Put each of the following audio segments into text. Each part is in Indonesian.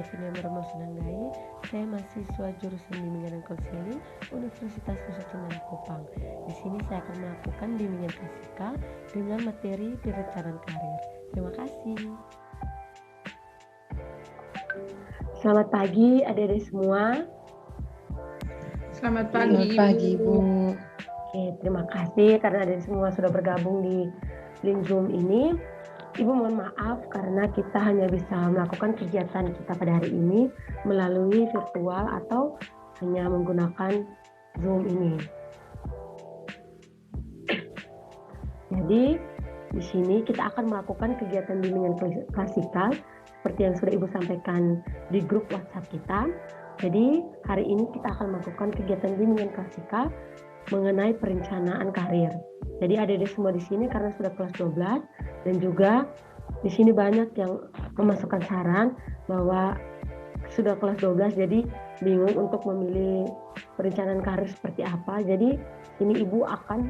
Kevin Yamromo Sunanggai. Saya mahasiswa jurusan Bimbingan dan Konseling Universitas Nusantara Kupang. Di sini saya akan melakukan bimbingan klasika dengan materi perencanaan karir. Terima kasih. Selamat pagi adik-adik semua. Selamat pagi, Ibu. Oke, terima kasih karena adik semua sudah bergabung di link Zoom ini. Ibu mohon maaf karena kita hanya bisa melakukan kegiatan kita pada hari ini melalui virtual atau hanya menggunakan Zoom ini. Jadi di sini kita akan melakukan kegiatan bimbingan klasikal seperti yang sudah Ibu sampaikan di grup WhatsApp kita. Jadi hari ini kita akan melakukan kegiatan bimbingan klasikal mengenai perencanaan karir. Jadi adik-adik semua di sini karena sudah kelas 12 dan juga di sini banyak yang memasukkan saran bahwa sudah kelas 12 jadi bingung untuk memilih perencanaan karir seperti apa. Jadi ini Ibu akan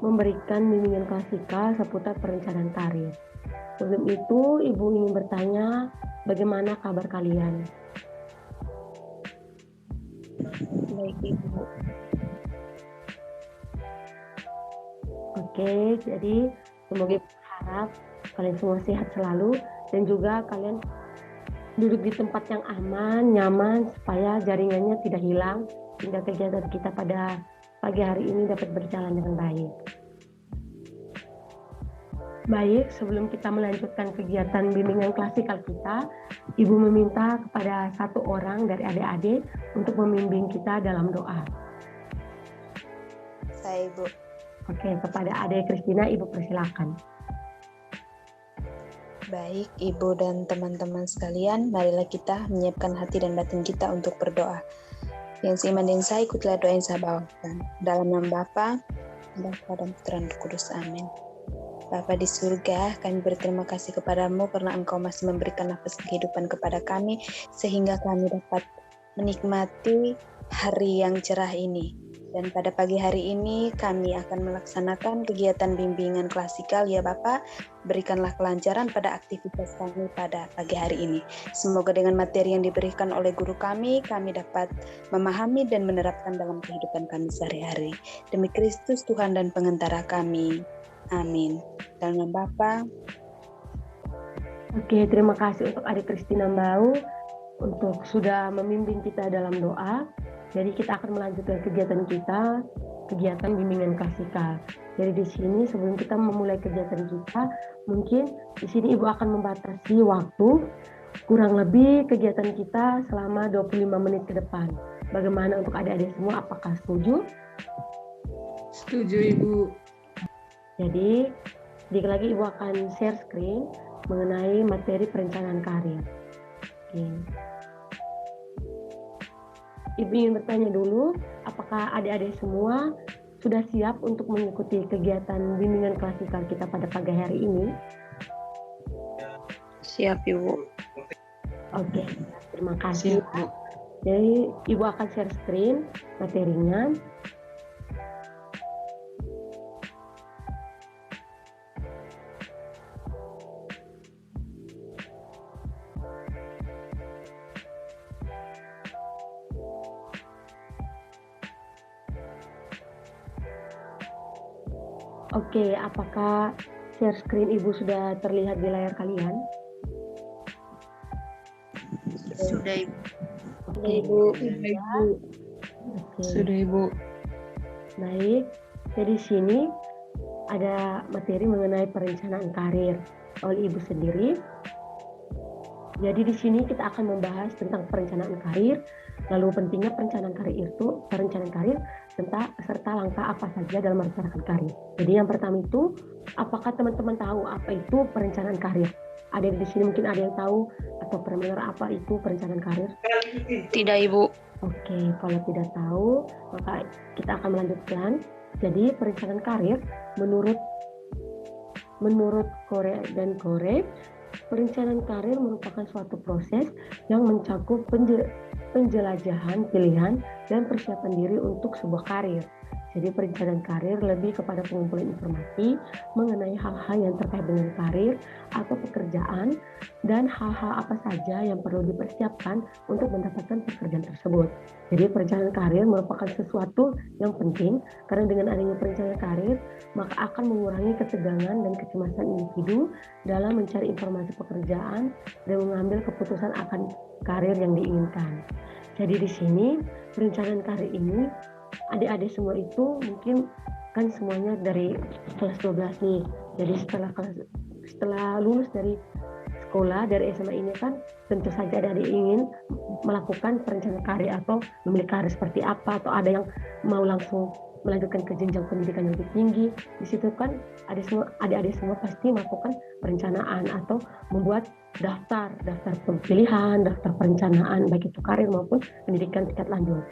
memberikan bimbingan klasikal seputar perencanaan karir. Sebelum itu Ibu ingin bertanya bagaimana kabar kalian? Baik, Ibu. Oke, jadi semoga berharap kalian semua sehat selalu dan juga kalian duduk di tempat yang aman, nyaman supaya jaringannya tidak hilang sehingga kegiatan kita pada pagi hari ini dapat berjalan dengan baik. Baik, sebelum kita melanjutkan kegiatan bimbingan klasikal kita, Ibu meminta kepada satu orang dari adik-adik untuk membimbing kita dalam doa. Saya, Ibu. Oke, kepada adik Kristina, Ibu persilakan. Baik, Ibu dan teman-teman sekalian, marilah kita menyiapkan hati dan batin kita untuk berdoa. Yang seiman dan saya ikutlah doa yang saya bawakan. Dalam nama Bapa dan Putra dan Roh Kudus. Amin. Bapa di surga, kami berterima kasih kepadamu karena Engkau masih memberikan nafas kehidupan kepada kami sehingga kami dapat menikmati hari yang cerah ini. Dan pada pagi hari ini kami akan melaksanakan kegiatan bimbingan klasikal ya Bapak. Berikanlah kelancaran pada aktivitas kami pada pagi hari ini. Semoga dengan materi yang diberikan oleh guru kami dapat memahami dan menerapkan dalam kehidupan kami sehari-hari. Demi Kristus Tuhan dan pengantara kami. Amin. Dalam nama Bapa. Oke, terima kasih untuk adik Kristina Mbau untuk sudah membimbing kita dalam doa. Jadi kita akan melanjutkan kegiatan kita, kegiatan bimbingan klasikal. Jadi di sini sebelum kita memulai kegiatan kita, mungkin di sini Ibu akan membatasi waktu kurang lebih kegiatan kita selama 25 menit ke depan. Bagaimana untuk adik-adik semua? Apakah setuju? Setuju, Ibu. Jadi sedikit lagi Ibu akan share screen mengenai materi perencanaan karir. Oke. Ibu ingin bertanya dulu, apakah adik-adik semua sudah siap untuk mengikuti kegiatan bimbingan klasikal kita pada pagi hari ini? Siap, Ibu. Oke, terima kasih. Siap, Bu. Jadi Ibu akan share screen materinya. Oke, apakah share screen Ibu sudah terlihat di layar kalian? Sudah, Ibu. Oke, Ibu. Oke. Sudah, Ibu. Baik, jadi di sini ada materi mengenai perencanaan karir oleh Ibu sendiri. Jadi di sini kita akan membahas tentang perencanaan karir, lalu pentingnya perencanaan karir serta langkah apa saja dalam merencanakan karir. Jadi yang pertama itu, apakah teman-teman tahu apa itu perencanaan karir? Ada di sini mungkin ada yang tahu atau pernah mendengar apa itu perencanaan karir? Tidak, Ibu. Oke, kalau tidak tahu, maka kita akan melanjutkan. Jadi perencanaan karir menurut Korea dan Kore, perencanaan karir merupakan suatu proses yang mencakup penjelajahan pilihan dan persiapan diri untuk sebuah karir. Jadi perencanaan karir lebih kepada pengumpulan informasi mengenai hal-hal yang terkait dengan karir atau pekerjaan dan hal-hal apa saja yang perlu dipersiapkan untuk mendapatkan pekerjaan tersebut. Jadi perencanaan karir merupakan sesuatu yang penting karena dengan adanya perencanaan karir maka akan mengurangi ketegangan dan kecemasan individu dalam mencari informasi pekerjaan dan mengambil keputusan akan karir yang diinginkan. Jadi di sini perencanaan karir ini adik-adik semua itu mungkin kan semuanya dari kelas 12 nih. Jadi setelah lulus dari sekolah dari SMA ini kan tentu saja adik-adik ingin melakukan perencanaan karir atau memilih karir seperti apa, atau ada yang mau langsung melanjutkan ke jenjang pendidikan yang lebih tinggi. Di situ kan adik-adik semua pasti melakukan perencanaan atau membuat daftar pilihan, daftar perencanaan baik itu karir maupun pendidikan tingkat lanjut.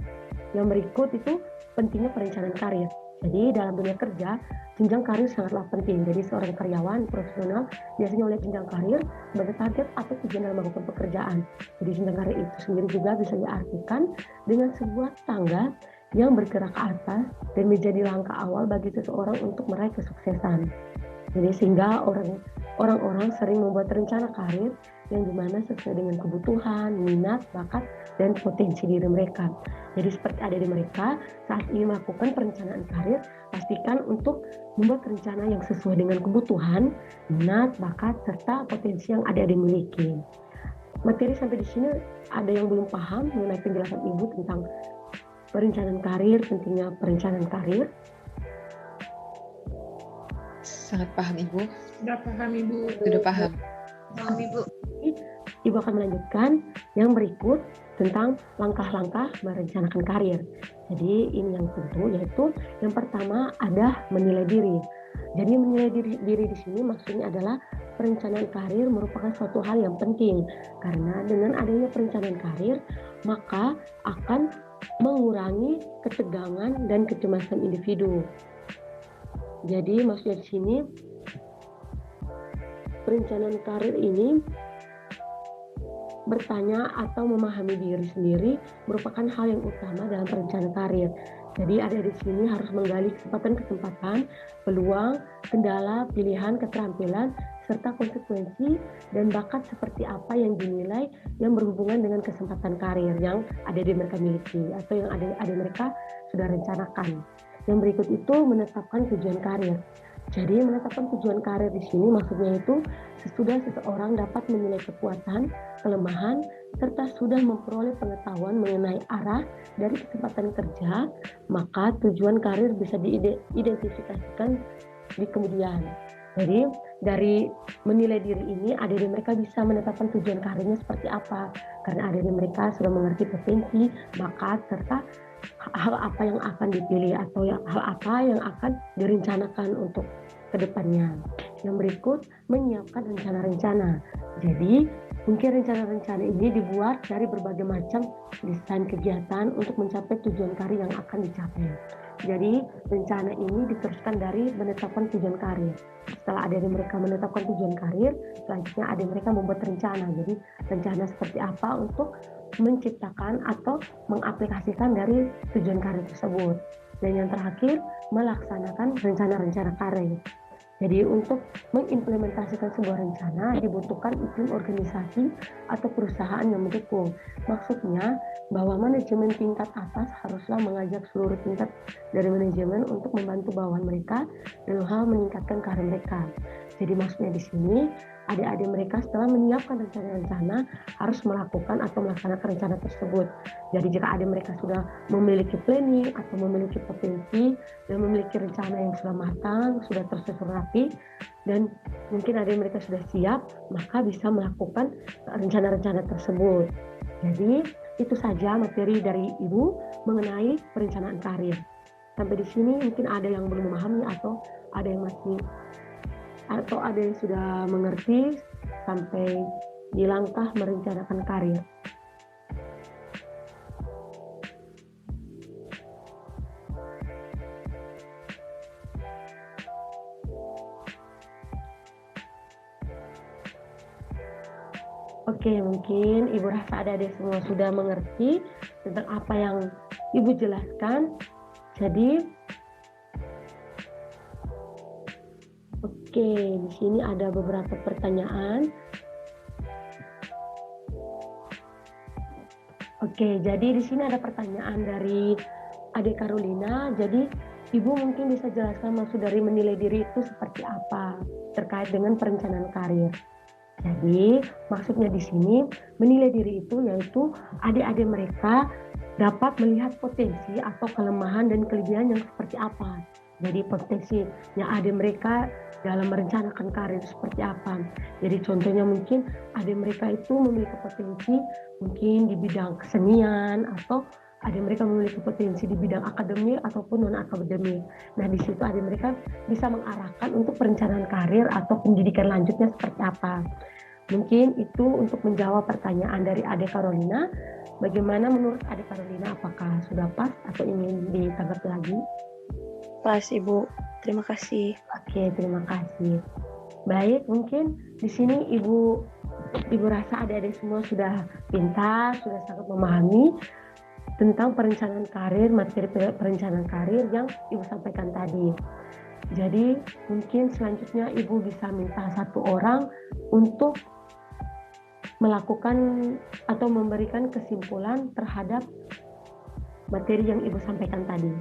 Yang berikut itu pentingnya perencanaan karir. Jadi dalam dunia kerja, jenjang karir sangatlah penting. Jadi seorang karyawan profesional biasanya oleh jenjang karir sebagai target atau tujuan dalam melakukan pekerjaan. Jadi jenjang karir itu sendiri juga bisa diartikan dengan sebuah tangga yang bergerak ke atas dan menjadi langkah awal bagi seseorang untuk meraih kesuksesan. Jadi sehingga orang-orang sering membuat rencana karir yang dimana sesuai dengan kebutuhan, minat, bakat, dan potensi diri mereka. Jadi seperti ada di mereka saat ingin melakukan perencanaan karir, pastikan untuk membuat rencana yang sesuai dengan kebutuhan, minat, bakat, serta potensi yang ada dimiliki. Materi sampai di sini ada yang belum paham mengenai penjelasan Ibu tentang perencanaan karir, pentingnya perencanaan karir? Sangat paham Ibu. Sudah paham Ibu. Sudah paham. Paham Ibu. Ibu akan melanjutkan yang berikut tentang langkah-langkah merencanakan karir. Jadi ini yang tentu yaitu yang pertama ada menilai diri. Jadi menilai diri di sini maksudnya adalah perencanaan karir merupakan suatu hal yang penting karena dengan adanya perencanaan karir maka akan mengurangi ketegangan dan kecemasan individu. Jadi maksudnya di sini perencanaan karir ini bertanya atau memahami diri sendiri merupakan hal yang utama dalam perencanaan karir. Jadi ada di sini harus menggali kesempatan, peluang, kendala, pilihan, keterampilan, serta konsekuensi dan bakat seperti apa yang dinilai yang berhubungan dengan kesempatan karir yang ada di mereka miliki atau yang ada mereka sudah rencanakan. Yang berikut itu menetapkan tujuan karir. Jadi menetapkan tujuan karir di sini maksudnya itu sesudah seseorang dapat menilai kekuatan, kelemahan, serta sudah memperoleh pengetahuan mengenai arah dari kesempatan kerja, maka tujuan karir bisa diidentifikasikan di kemudian. Jadi dari menilai diri ini ada di mereka bisa menetapkan tujuan karirnya seperti apa, karena ada di mereka sudah mengerti potensi, bakat, serta hal apa yang akan dipilih atau hal apa yang akan direncanakan untuk kedepannya. Yang berikut menyiapkan rencana-rencana. Jadi mungkin rencana-rencana ini dibuat dari berbagai macam desain kegiatan untuk mencapai tujuan karir yang akan dicapai. Jadi rencana ini diteruskan dari menetapkan tujuan karir. Setelah ada di mereka menetapkan tujuan karir, selanjutnya ada mereka membuat rencana. Jadi rencana seperti apa untuk menciptakan atau mengaplikasikan dari tujuan karir tersebut. Dan yang terakhir, melaksanakan rencana-rencana karir. Jadi untuk mengimplementasikan sebuah rencana dibutuhkan iklim organisasi atau perusahaan yang mendukung. Maksudnya bahwa manajemen tingkat atas haruslah mengajak seluruh tingkat dari manajemen untuk membantu bawahan mereka dalam hal meningkatkan karir mereka. Jadi maksudnya di sini adik-adik mereka setelah menyiapkan rencana-rencana harus melakukan atau melaksanakan rencana tersebut. Jadi jika adik mereka sudah memiliki planning atau memiliki potensi dan memiliki rencana yang sudah matang, sudah tersusun rapi, dan mungkin adik mereka sudah siap, maka bisa melakukan rencana-rencana tersebut. Jadi itu saja materi dari Ibu mengenai perencanaan karir. Sampai di sini mungkin ada yang belum memahami atau ada yang masih atau ada yang sudah mengerti sampai di langkah merencanakan karir. Oke, mungkin Ibu rasa adik-adik semua sudah mengerti tentang apa yang Ibu jelaskan. Jadi Oke, di sini ada beberapa pertanyaan. Oke, jadi di sini ada pertanyaan dari Ade Carolina. Jadi, Ibu mungkin bisa jelaskan maksud dari menilai diri itu seperti apa terkait dengan perencanaan karir. Jadi, maksudnya di sini menilai diri itu yaitu adik-adik mereka dapat melihat potensi atau kelemahan dan kelebihan yang seperti apa. Jadi potensinya adik mereka dalam merencanakan karir seperti apa. Jadi contohnya mungkin adik mereka itu memiliki potensi mungkin di bidang kesenian, atau adik mereka memiliki potensi di bidang akademik ataupun non akademik. Nah, di situ adik mereka bisa mengarahkan untuk perencanaan karir atau pendidikan lanjutnya seperti apa. Mungkin itu untuk menjawab pertanyaan dari Ade Carolina. Bagaimana menurut Ade Carolina? Apakah sudah pas atau ingin ditanggapi lagi? Pas, Ibu. Terima kasih. Oke, terima kasih. Baik, mungkin di sini Ibu rasa adik-adik semua sudah pintar, sudah sangat memahami tentang perencanaan karir, materi perencanaan karir yang Ibu sampaikan tadi. Jadi mungkin selanjutnya Ibu bisa minta satu orang untuk melakukan atau memberikan kesimpulan terhadap materi yang Ibu sampaikan tadi.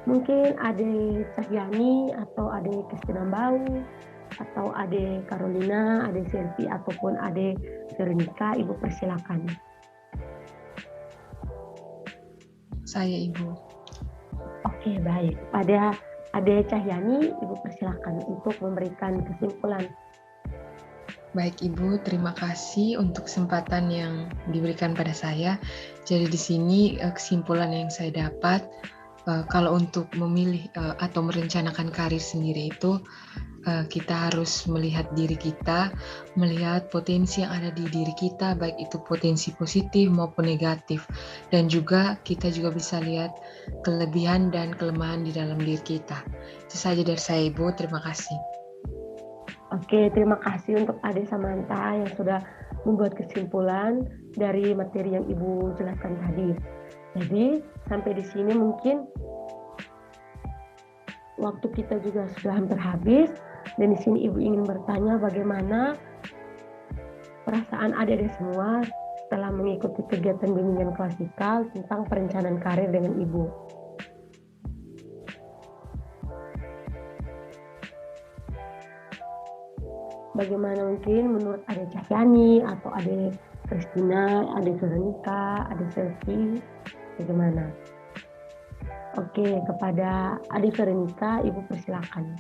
Mungkin Ade Cahyani atau Ade Kristina Bau atau Ade Carolina, Ade Selvi ataupun Ade Veronica, Ibu persilakan. Saya, Ibu. Oke, baik. Pada Ade Cahyani, Ibu persilakan untuk memberikan kesimpulan. Baik, Ibu, terima kasih untuk kesempatan yang diberikan pada saya. Jadi di sini kesimpulan yang saya dapat, kalau untuk memilih atau merencanakan karir sendiri itu, kita harus melihat diri kita, melihat potensi yang ada di diri kita, baik itu potensi positif maupun negatif. Dan juga kita juga bisa lihat kelebihan dan kelemahan di dalam diri kita. Itu saja dari saya, Ibu. Terima kasih. Oke, terima kasih untuk Ade Samantha yang sudah membuat kesimpulan dari materi yang Ibu jelaskan tadi. Jadi, sampai di sini mungkin waktu kita juga sudah hampir habis. Dan di sini Ibu ingin bertanya bagaimana perasaan adik-adik semua setelah mengikuti kegiatan bimbingan klasikal tentang perencanaan karir dengan Ibu. Bagaimana mungkin menurut Ade Cahyani atau Ade Kristina, Ade Veronica, Ade Selvi, bagaimana? Oke, kepada Ade Veronica, Ibu persilakan.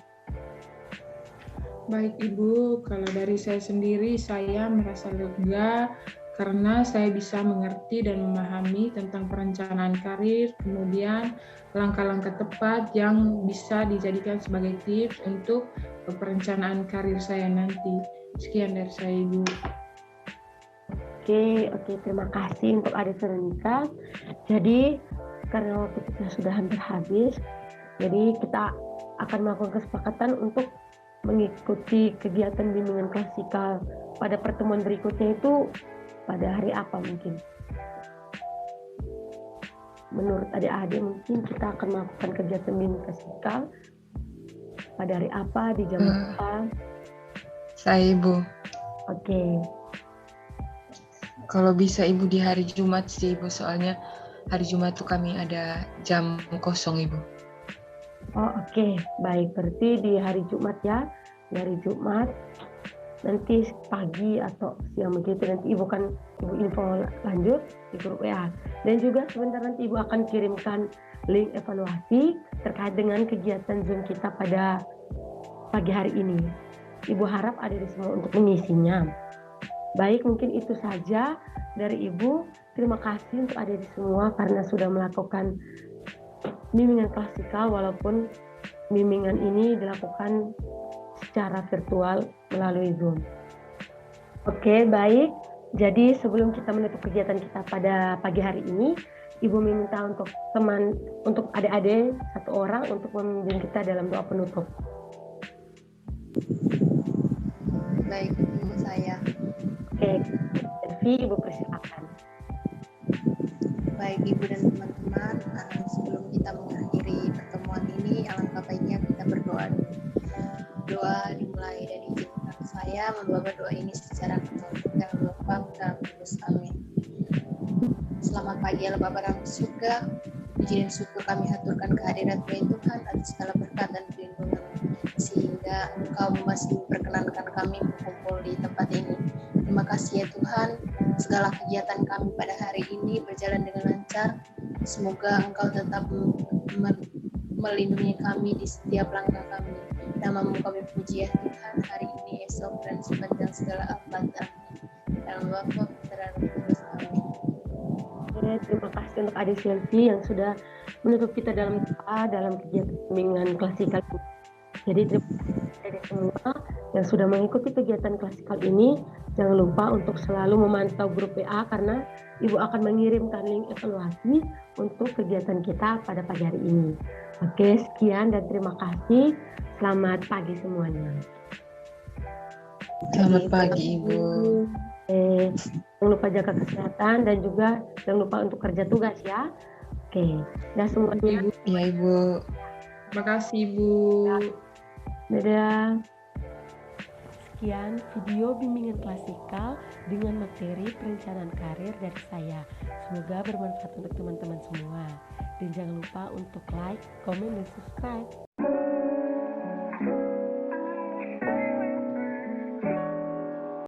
Baik Ibu, kalau dari saya sendiri saya merasa lega karena saya bisa mengerti dan memahami tentang perencanaan karir, kemudian langkah-langkah tepat yang bisa dijadikan sebagai tips untuk perencanaan karir saya nanti. Sekian dari saya, Ibu. Oke, terima kasih untuk Ade Veronica. Jadi, karena waktu kita sudah hampir habis, jadi kita akan melakukan kesepakatan untuk mengikuti kegiatan bimbingan klasikal pada pertemuan berikutnya itu pada hari apa mungkin? Menurut adik-adik mungkin kita akan melakukan kegiatan bimbingan klasikal pada hari apa, di jam apa? Saya, Ibu. Oke. Kalau bisa Ibu di hari Jumat sih, Ibu, soalnya hari Jumat tuh kami ada jam kosong, Ibu. Oh, oke. Baik, berarti di hari Jumat ya. Di hari Jumat nanti pagi atau siang begitu, nanti Ibu info lanjut di grup WA. Dan juga sebentar nanti Ibu akan kirimkan link evaluasi terkait dengan kegiatan Zoom kita pada pagi hari ini. Ibu harap ada di semua untuk mengisinya. Baik, mungkin itu saja dari Ibu. Terima kasih untuk adik semua karena sudah melakukan bimbingan klasikal, walaupun bimbingan ini dilakukan secara virtual melalui Zoom. Oke, baik. Jadi sebelum kita menutup kegiatan kita pada pagi hari ini, Ibu meminta untuk adik-adik satu orang untuk memimpin kita dalam doa penutup. Baik, Ibu, saya. Oke, Selvi, Ibu persilakan. Baik, Ibu dan teman-teman, sebelum kita mengakhiri saya membawa doa ini secara keturunan dalam lupa dalam Kudus. Amin. Selamat pagi Allah Bapa dalam surga. Puji dan syukur kami haturkan kehadirat Tuhan atas segala berkat dan perlindungan, sehingga Engkau masih memperkenankan kami berkumpul di tempat ini. Terima kasih ya Tuhan, segala kegiatan kami pada hari ini berjalan dengan lancar. Semoga Engkau tetap melindungi kami di setiap langkah kami. Namamu kami puji ya Tuhan hari ini, esok, dan sepanjang segala abad. Dalam Bapa, Putra, dan Roh Kudus. Amin. Terima kasih untuk Adik Sylvie yang sudah menutup kita dalam doa dalam kegiatan bimbingan klasikal. Jadi terima kasih semua yang sudah mengikuti kegiatan klasikal ini. Jangan lupa untuk selalu memantau grup WA karena Ibu akan mengirimkan link evaluasi untuk kegiatan kita pada pagi hari ini. Oke, sekian dan terima kasih. Selamat pagi semuanya. Selamat pagi Ibu. Jangan lupa jaga kesehatan dan juga jangan lupa untuk kerja tugas ya. Oke, dah semuanya Ibu. Ya Ibu. Terima kasih Ibu. Dadah. Sekian video bimbingan klasikal dengan materi perencanaan karir dari saya. Semoga bermanfaat untuk teman-teman semua. Dan jangan lupa untuk like, komen, dan subscribe.